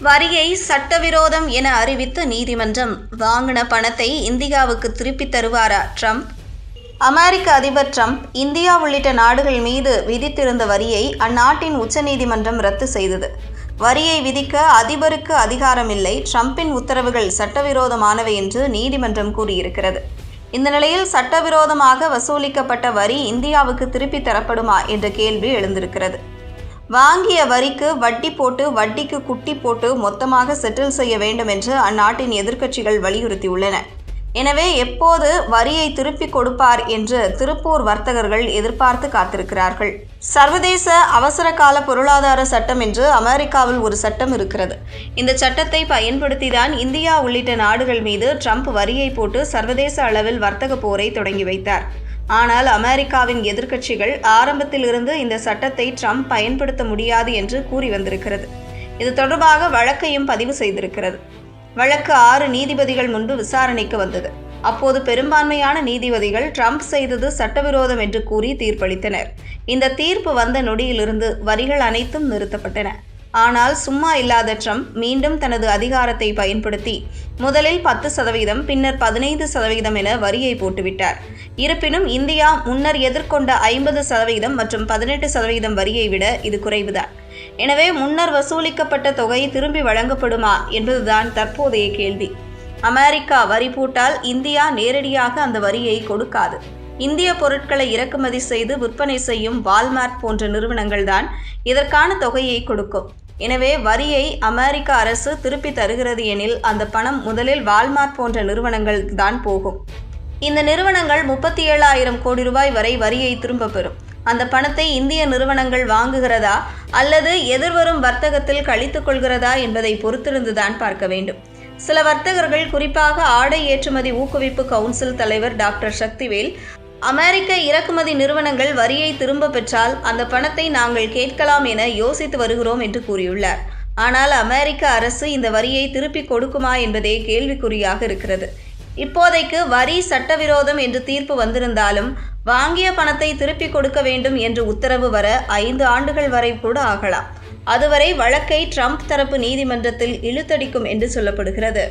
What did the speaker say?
வரியை சட்டவிரோதம் என அறிவித்த நீதிமன்றம் வாங்கின பணத்தை இந்தியாவுக்கு திருப்பித் தருவாரா ட்ரம்ப்? அமெரிக்க அதிபர் ட்ரம்ப் இந்தியா உள்ளிட்ட நாடுகள் மீது விதித்திருந்த வரியை அந்நாட்டின் உச்சநீதிமன்றம் ரத்து செய்தது. வரியை விதிக்க அதிபருக்கு அதிகாரமில்லை, ட்ரம்பின் உத்தரவுகள் சட்டவிரோதமானவை என்று நீதிமன்றம் கூறியிருக்கிறது. இந்த நிலையில் சட்டவிரோதமாக வசூலிக்கப்பட்ட வரி இந்தியாவுக்கு திருப்பித் தரப்படுமா என்ற கேள்வி எழுந்திருக்கிறது. வாங்கிய வரிக்கு வட்டி போட்டு வட்டிக்கு குட்டி போட்டு மொத்தமாக செட்டில் செய்ய வேண்டும் என்று அந்நாட்டின் எதிர்க்கட்சிகள் வலியுறுத்தியுள்ளன. எனவே எப்போது வரியை திருப்பிக் கொடுப்பார் என்று திருப்பூர் வர்த்தகர்கள் எதிர்பார்த்து காத்திருக்கிறார்கள். சர்வதேச அவசர கால பொருளாதார சட்டம் என்று அமெரிக்காவில் ஒரு சட்டம் இருக்கிறது. இந்த சட்டத்தை பயன்படுத்திதான் இந்தியா உள்ளிட்ட நாடுகள் மீது ட்ரம்ப் வரியை போட்டு சர்வதேச அளவில் வர்த்தக போரை தொடங்கி வைத்தார். ஆனால் அமெரிக்காவின் எதிர்க்கட்சிகள் ஆரம்பத்தில் இருந்து இந்த சட்டத்தை ட்ரம்ப் பயன்படுத்த முடியாது என்று கூறி வந்திருக்கிறது. இது தொடர்பாக வழக்கையும் பதிவு செய்திருக்கிறது. வழக்கு 6 நீதிபதிகள் முன்பு விசாரணைக்கு வந்தது. அப்போது பெரும்பான்மையான நீதிபதிகள் ட்ரம்ப் செய்தது சட்டவிரோதம் என்று கூறி தீர்ப்பளித்தனர். இந்த தீர்ப்பு வந்த நொடியிலிருந்து வரிகள் அனைத்தும் நிறுத்தப்பட்டன. ஆனால் சும்மா இல்லாத ட்ரம்ப் மீண்டும் தனது அதிகாரத்தை பயன்படுத்தி முதலில் 10%, பின்னர் 15% என வரியை போட்டுவிட்டார். இருப்பினும் இந்தியா முன்னர் எதிர்கொண்ட 50% மற்றும் 18% வரியை விட இது குறைவுதான். எனவே முன்னர் வசூலிக்கப்பட்ட தொகை திரும்பி வழங்கப்படுமா என்பதுதான் தற்போதைய கேள்வி. அமெரிக்கா வரி போட்டால் இந்தியா நேரடியாக அந்த வரியை கொடுக்காது. இந்திய பொருட்களை இறக்குமதி செய்து விற்பனை செய்யும் வால்மார்ட் போன்ற நிறுவனங்கள் தான் இதற்கான தொகையை கொடுக்கும். எனவே வரியை அமெரிக்க அரசு திருப்பி தருகிறது எனில் அந்த பணம் முதலில் வால்மார்ட் போன்ற நிறுவனங்கள் தான் போகும். இந்த நிறுவனங்கள் 37,000 கோடி ரூபாய் வரை வரியை திரும்ப பெறும். அந்த பணத்தை இந்திய நிறுவனங்கள் வாங்குகிறதா அல்லது எதிர்வரும் வர்த்தகத்தில் கழித்துக் கொள்கிறதா என்பதை பொறுத்திருந்துதான் பார்க்க வேண்டும். சில வர்த்தகர்கள், குறிப்பாக ஆடை ஏற்றுமதி ஊக்குவிப்பு கவுன்சில் தலைவர் டாக்டர் சக்திவேல், அமெரிக்க இறக்குமதி நிறுவனங்கள் வரியை திரும்ப பெற்றால் அந்த பணத்தை நாங்கள் கேட்கலாம் என யோசித்து வருகிறோம் என்று கூறியுள்ளார். ஆனால் அமெரிக்க அரசு இந்த வரியை திருப்பி கொடுக்குமா என்பதே கேள்விக்குறியாக இருக்கிறது. இப்போதைக்கு வரி சட்டவிரோதம் என்று தீர்ப்பு வந்திருந்தாலும் வாங்கிய பணத்தை திருப்பி கொடுக்க வேண்டும் என்று உத்தரவு வர 5 ஆண்டுகள் வரை கூட ஆகலாம். அதுவரை வழக்கை ட்ரம்ப் தரப்பு நீதிமன்றத்தில் இழுத்தடிக்கும் என்று சொல்லப்படுகிறது.